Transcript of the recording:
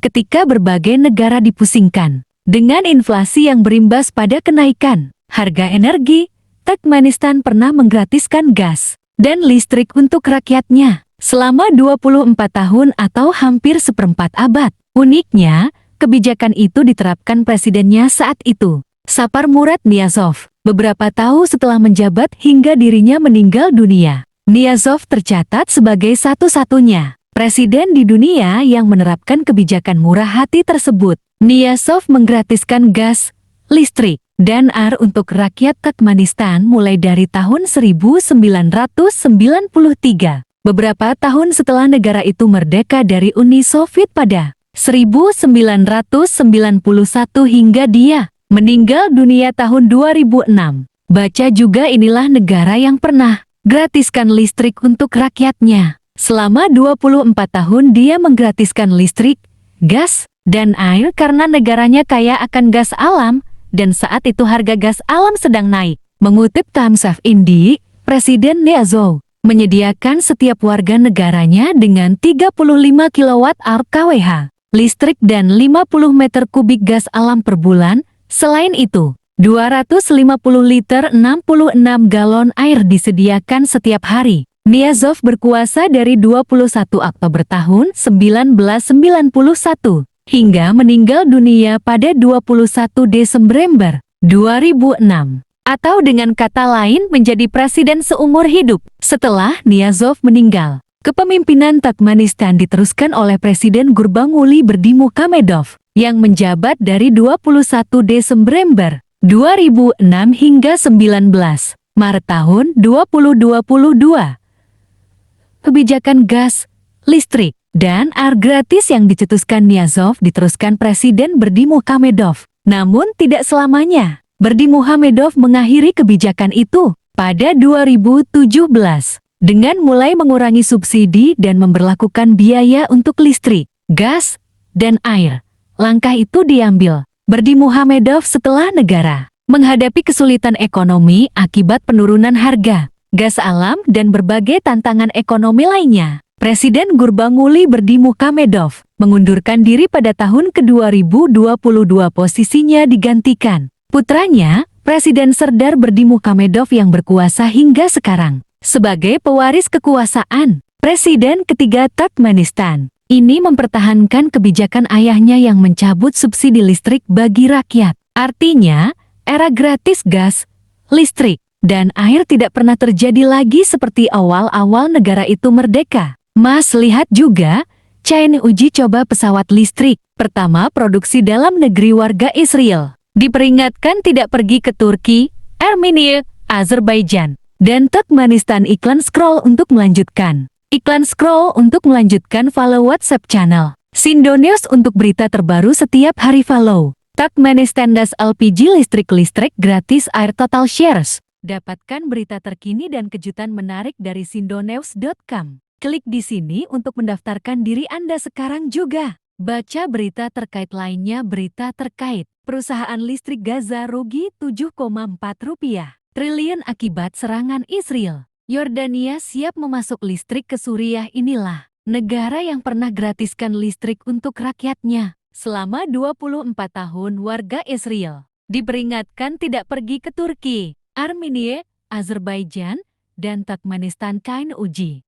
ketika berbagai negara dipusingkan. Dengan inflasi yang berimbas pada kenaikan harga energi, Turkmenistan pernah menggratiskan gas dan listrik untuk rakyatnya selama 24 tahun atau hampir seperempat abad. Uniknya, kebijakan itu diterapkan presidennya saat itu, Sapar Murad Niyazov, beberapa tahun setelah menjabat hingga dirinya meninggal dunia. Niyazov tercatat sebagai satu-satunya presiden di dunia yang menerapkan kebijakan murah hati tersebut. Niyazov menggratiskan gas, listrik, dan air untuk rakyat Turkmenistan mulai dari tahun 1993. Beberapa tahun setelah negara itu merdeka dari Uni Soviet pada 1991 hingga dia meninggal dunia tahun 2006. Baca juga inilah negara yang pernah gratiskan listrik untuk rakyatnya. Selama 24 tahun dia menggratiskan listrik, gas, dan air karena negaranya kaya akan gas alam, dan saat itu harga gas alam sedang naik. Mengutip Times of India, Presiden Niyazov menyediakan setiap warga negaranya dengan 35 kWh listrik dan 50 meter kubik gas alam per bulan. Selain itu, 250 liter 66 galon air disediakan setiap hari. Niyazov berkuasa dari 21 Oktober tahun 1991 hingga meninggal dunia pada 21 Desember 2006. Atau dengan kata lain menjadi presiden seumur hidup. Setelah Niyazov meninggal, kepemimpinan Turkmenistan diteruskan oleh Presiden Gurbanguly Berdimuhamedov yang menjabat dari 21 Desember 2006 hingga 19 Maret tahun 2022. Kebijakan gas, listrik, dan air gratis yang dicetuskan Niyazov diteruskan Presiden Berdimuhamedov. Namun tidak selamanya. Berdimuhamedov mengakhiri kebijakan itu pada 2017 dengan mulai mengurangi subsidi dan memberlakukan biaya untuk listrik, gas, dan air. Langkah itu diambil Berdimuhamedov setelah negara menghadapi kesulitan ekonomi akibat penurunan harga gas alam dan berbagai tantangan ekonomi lainnya. Presiden Gurbanguly Berdimuhamedov mengundurkan diri pada tahun ke-2022. Posisinya digantikan putranya, Presiden Serdar Berdimuhamedov yang berkuasa hingga sekarang sebagai pewaris kekuasaan. Presiden ketiga Turkmenistan ini mempertahankan kebijakan ayahnya yang mencabut subsidi listrik bagi rakyat. Artinya, era gratis gas, listrik, dan air tidak pernah terjadi lagi seperti awal-awal negara itu merdeka. Mas lihat juga, China uji coba pesawat listrik pertama produksi dalam negeri warga Israel. Diperingatkan tidak pergi ke Turki, Armenia, Azerbaijan, dan Turkmenistan. Iklan scroll untuk melanjutkan. Iklan scroll untuk melanjutkan follow WhatsApp channel Sindonews untuk berita terbaru setiap hari. Follow Turkmenistan das LPG listrik gratis air total shares. Dapatkan berita terkini dan kejutan menarik dari sindonews.com. Klik di sini untuk mendaftarkan diri Anda sekarang juga. Baca berita terkait lainnya. Berita terkait perusahaan listrik Gaza rugi 7,4 triliun akibat serangan Israel. Yordania siap memasok listrik ke Suriah. Inilah negara yang pernah gratiskan listrik untuk rakyatnya selama 24 tahun. Warga Israel diperingatkan tidak pergi ke Turki, Armenia, Azerbaijan, dan Turkmenistan. China uji